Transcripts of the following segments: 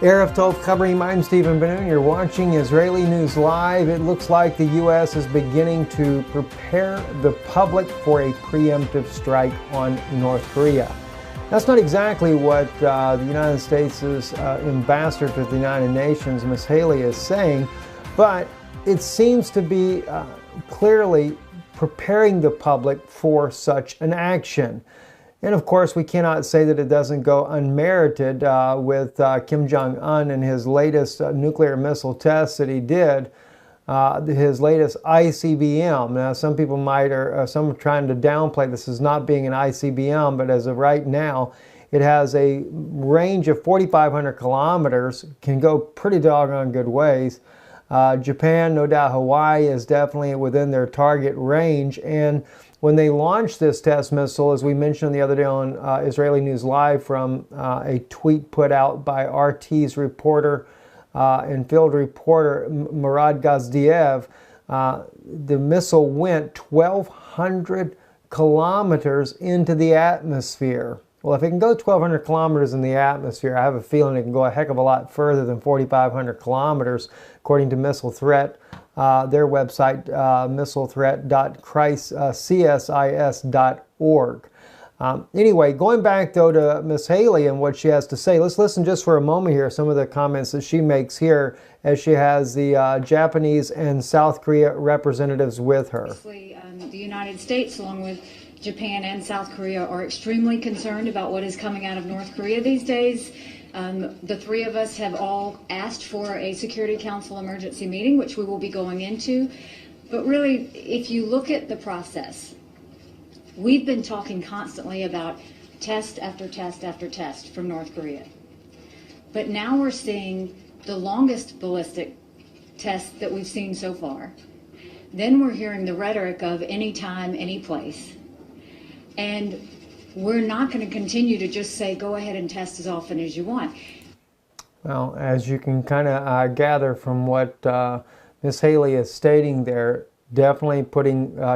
Erev Tov Chavrim, I'm Stephen Ben-Nun. You're watching Israeli News Live. It looks like the U.S. is beginning to prepare the public for a preemptive strike on North Korea. That's not exactly what the United States' ambassador to the United Nations, Ms. Haley, is saying, but it seems to be clearly preparing the public for such an action. And of course, we cannot say that it doesn't go unmerited with Kim Jong-un and his latest nuclear missile test that he did, his latest ICBM. Now, some people some are trying to downplay this as not being an ICBM, but as of right now, it has a range of 4,500 kilometers, can go pretty doggone good ways. Japan, no doubt Hawaii is definitely within their target range, and when they launched this test missile, as we mentioned the other day on Israeli News Live from a tweet put out by RT's reporter and field reporter Murad Gazdiev, the missile went 1,200 kilometers into the atmosphere. Well, if it can go 1,200 kilometers in the atmosphere, I have a feeling it can go a heck of a lot further than 4,500 kilometers, according to Missile Threat. Their website, missilethreat.csis.org. Anyway, going back though to Ms. Haley and what she has to say, let's listen just for a moment here, some of the comments that she makes here as she has the Japanese and South Korea representatives with her. The United States, along with Japan and South Korea, are extremely concerned about what is coming out of North Korea these days. The three of us have all asked for a Security Council emergency meeting, which we will be going into. But really, if you look at the process, we've been talking constantly about test after test after test from North Korea. But now we're seeing the longest ballistic test that we've seen so far. Then we're hearing the rhetoric of any time, any place. And we're not going to continue to just say, go ahead and test as often as you want. Well, as you can kind of gather from what Ms. Haley is stating there, definitely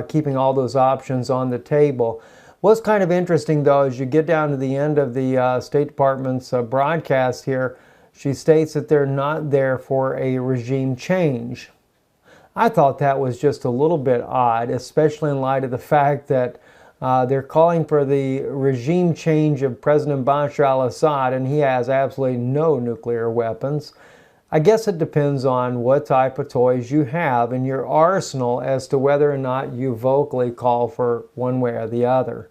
keeping all those options on the table. What's kind of interesting, though, as you get down to the end of the State Department's broadcast here, she states that they're not there for a regime change. I thought that was just a little bit odd, especially in light of the fact that they're calling for the regime change of President Bashar al-Assad, and he has absolutely no nuclear weapons. I guess it depends on what type of toys you have in your arsenal as to whether or not you vocally call for one way or the other.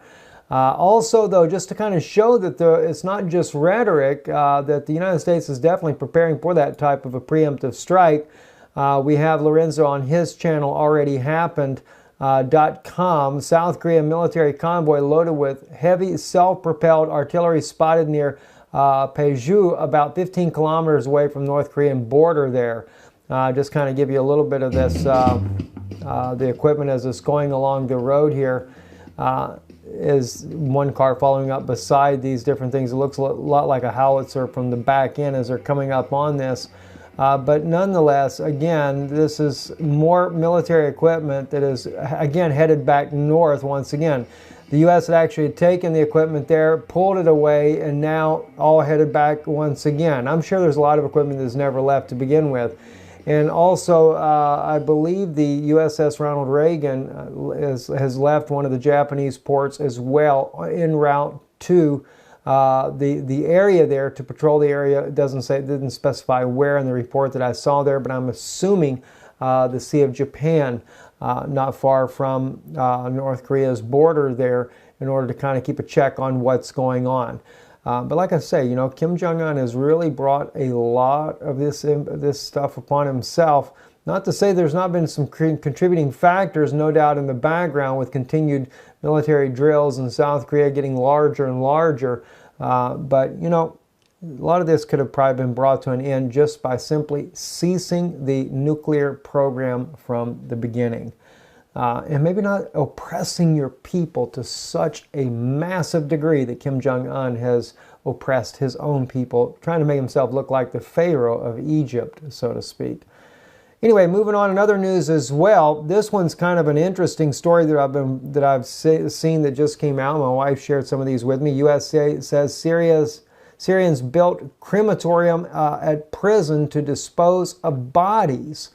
Also, though, just to kind of show that it's not just rhetoric, that the United States is definitely preparing for that type of a preemptive strike, we have Lorenzo on his channel Already Happened. .com. South Korea military convoy loaded with heavy self-propelled artillery spotted near Paeju, about 15 kilometers away from North Korean border there. Just kind of give you a little bit of this, the equipment as it's going along the road here. Is one car following up beside these different things. It looks a lot like a howitzer from the back end as they're coming up on this. But nonetheless, again, this is more military equipment that is, again, headed back north once again. The U.S. had actually taken the equipment there, pulled it away, and now all headed back once again. I'm sure there's a lot of equipment that's never left to begin with. And also, I believe the USS Ronald Reagan has left one of the Japanese ports as well en route to the area there to patrol the area. It didn't specify where in the report that I saw there, but I'm assuming the Sea of Japan, not far from North Korea's border there, in order to kind of keep a check on what's going on. But like I say, Kim Jong-un has really brought a lot of this stuff upon himself. Not to say there's not been some contributing factors, no doubt, in the background with continued military drills in South Korea getting larger and larger. But, a lot of this could have probably been brought to an end just by simply ceasing the nuclear program from the beginning. And maybe not oppressing your people to such a massive degree that Kim Jong-un has oppressed his own people, trying to make himself look like the Pharaoh of Egypt, so to speak. Anyway, moving on in other news as well. This one's kind of an interesting story that I've seen that just came out. My wife shared some of these with me. U.S. says Syrians built crematorium at prison to dispose of bodies.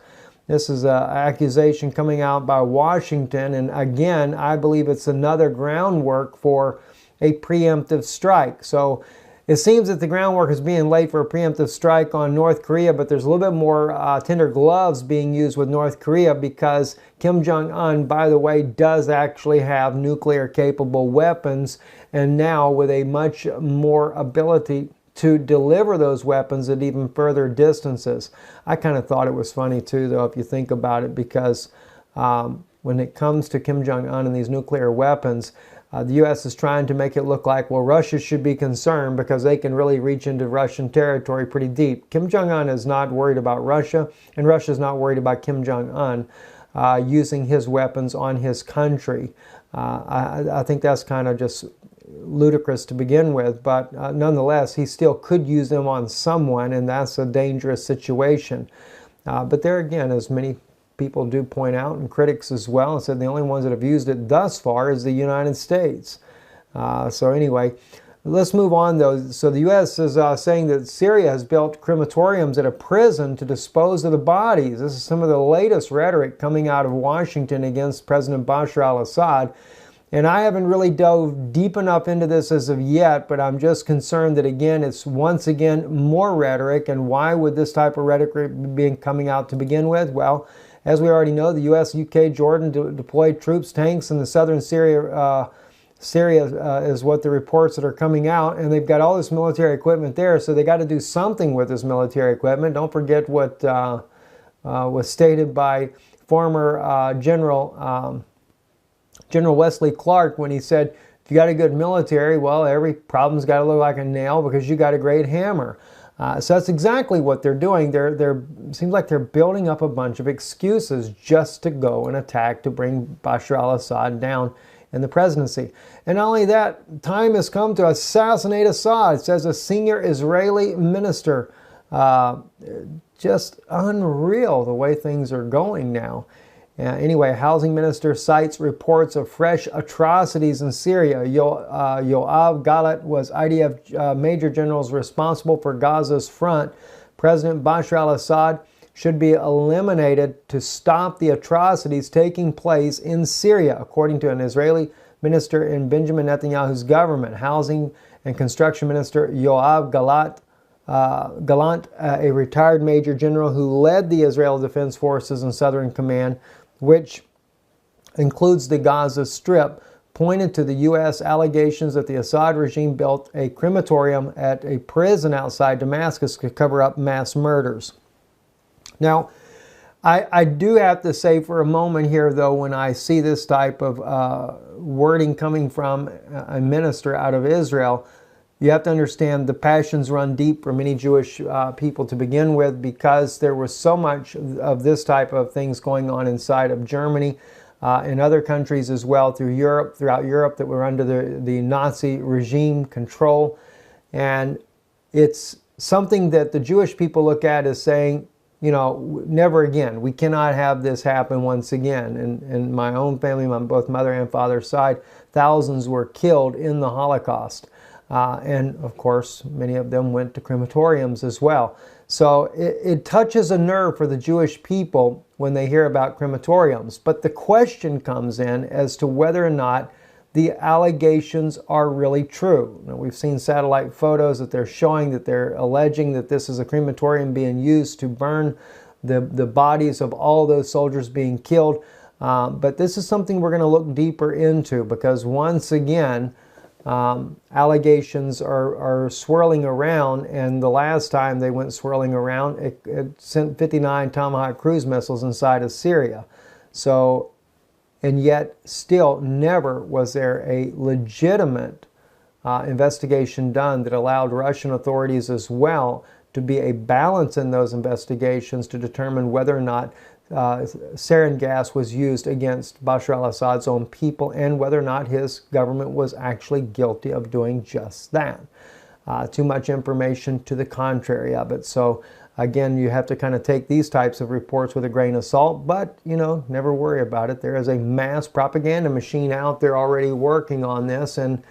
This is an accusation coming out by Washington, and again, I believe it's another groundwork for a preemptive strike. So it seems that the groundwork is being laid for a preemptive strike on North Korea, but there's a little bit more tender gloves being used with North Korea because Kim Jong-un, by the way, does actually have nuclear-capable weapons, and now with a much more ability to deliver those weapons at even further distances. I kind of thought it was funny too, though, if you think about it, because when it comes to Kim Jong-un and these nuclear weapons, the U.S. is trying to make it look like, well, Russia should be concerned because they can really reach into Russian territory pretty deep. Kim Jong-un is not worried about Russia, and Russia is not worried about Kim Jong-un using his weapons on his country. I think that's kind of just ludicrous to begin with, but nonetheless, he still could use them on someone, and that's a dangerous situation. But there again, as many people do point out, and critics as well, said the only ones that have used it thus far is the United States. So anyway, let's move on though. So the U.S. is saying that Syria has built crematoriums at a prison to dispose of the bodies. This is some of the latest rhetoric coming out of Washington against President Bashar al-Assad. And I haven't really dove deep enough into this as of yet, but I'm just concerned that, again, it's once again more rhetoric. And why would this type of rhetoric be coming out to begin with? Well, as we already know, the U.S., UK, Jordan deployed troops, tanks in the southern Syria. Syria is what the reports that are coming out, and they've got all this military equipment there, so they got to do something with this military equipment. Don't forget what was stated by former General Wesley Clark when he said, if you got a good military, well, every problem's got to look like a nail because you got a great hammer. So that's exactly what they're doing. Seems like they're building up a bunch of excuses just to go and attack, to bring Bashar al-Assad down in the presidency. And not only that, time has come to assassinate Assad, says a senior Israeli minister. Just unreal the way things are going now. Anyway, housing minister cites reports of fresh atrocities in Syria. Yoav Gallant was IDF major generals responsible for Gaza's front. President Bashar al-Assad should be eliminated to stop the atrocities taking place in Syria, according to an Israeli minister in Benjamin Netanyahu's government. Housing and construction minister Yoav Gallant, a retired major general who led the Israel Defense Forces and Southern Command, which includes the Gaza Strip, pointed to the U.S. allegations that the Assad regime built a crematorium at a prison outside Damascus to cover up mass murders. Now, I do have to say for a moment here, though, when I see this type of wording coming from a minister out of Israel, you have to understand the passions run deep for many Jewish people to begin with, because there was so much of this type of things going on inside of Germany and other countries as well throughout Europe that were under the Nazi regime control. And it's something that the Jewish people look at as saying, you know, never again. We cannot have this happen once again. In my own family, my both mother and father's side, thousands were killed in the Holocaust. And of course, many of them went to crematoriums as well. So it touches a nerve for the Jewish people when they hear about crematoriums. But the question comes in as to whether or not the allegations are really true. Now, we've seen satellite photos that they're showing that they're alleging that this is a crematorium being used to burn the bodies of all those soldiers being killed. But this is something we're going to look deeper into, because once again, allegations are swirling around, and the last time they went swirling around, it sent 59 Tomahawk cruise missiles inside of Syria. So, and yet still never was there a legitimate investigation done that allowed Russian authorities as well to be a balance in those investigations to determine whether or not sarin gas was used against Bashar al-Assad's own people, and whether or not his government was actually guilty of doing just that. Too much information to the contrary of it. So again, you have to kind of take these types of reports with a grain of salt, but, you know, never worry about it. There is a mass propaganda machine out there already working on this, and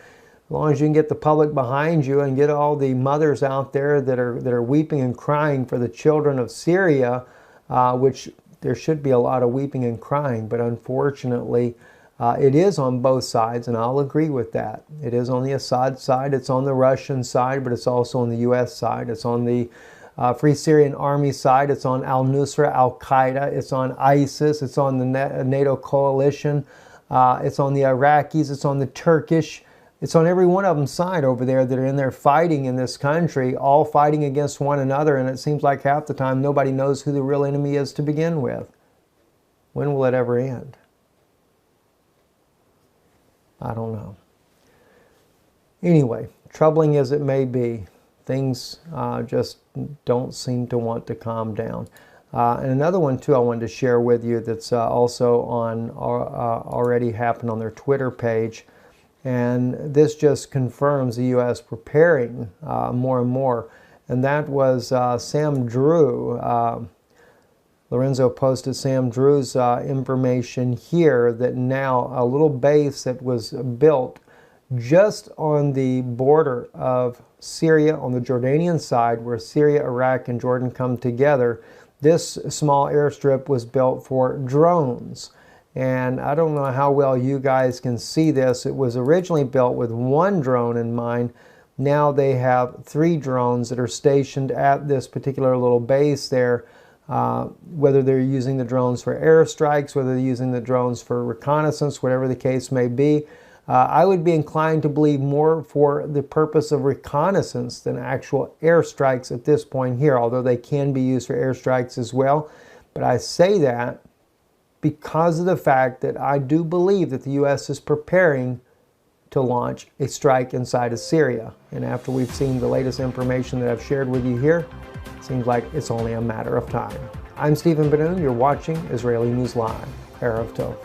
long as you can get the public behind you and get all the mothers out there that are weeping and crying for the children of Syria, which there should be a lot of weeping and crying, but unfortunately it is on both sides, and I'll agree with that. It is on the Assad side, it's on the Russian side, but it's also on the U.S. side. It's on the Free Syrian Army side, it's on al-Nusra, al-Qaeda, it's on ISIS, it's on the NATO coalition, it's on the Iraqis, it's on the Turkish, it's on every one of them side over there that are in there fighting in this country, all fighting against one another, and it seems like half the time nobody knows who the real enemy is to begin with. When will it ever end? I don't know. Anyway, troubling as it may be, things just don't seem to want to calm down. And another one too I wanted to share with you that's also on already happened on their Twitter page, and this just confirms the U.S. preparing more and more, and that was Sam Drew. Lorenzo posted Sam Drew's information here that now a little base that was built just on the border of Syria, on the Jordanian side, where Syria, Iraq, and Jordan come together. This small airstrip was built for drones. And I don't know how well you guys can see this. It was originally built with one drone in mind. Now they have 3 drones that are stationed at this particular little base there. Whether they're using the drones for airstrikes, whether they're using the drones for reconnaissance, whatever the case may be. I would be inclined to believe more for the purpose of reconnaissance than actual airstrikes at this point here, although they can be used for airstrikes as well. But I say that because of the fact that I do believe that the U.S. is preparing to launch a strike inside of Syria. And after we've seen the latest information that I've shared with you here, it seems like it's only a matter of time. I'm Stephen Benoon. You're watching Israeli News Live. Erev Tov.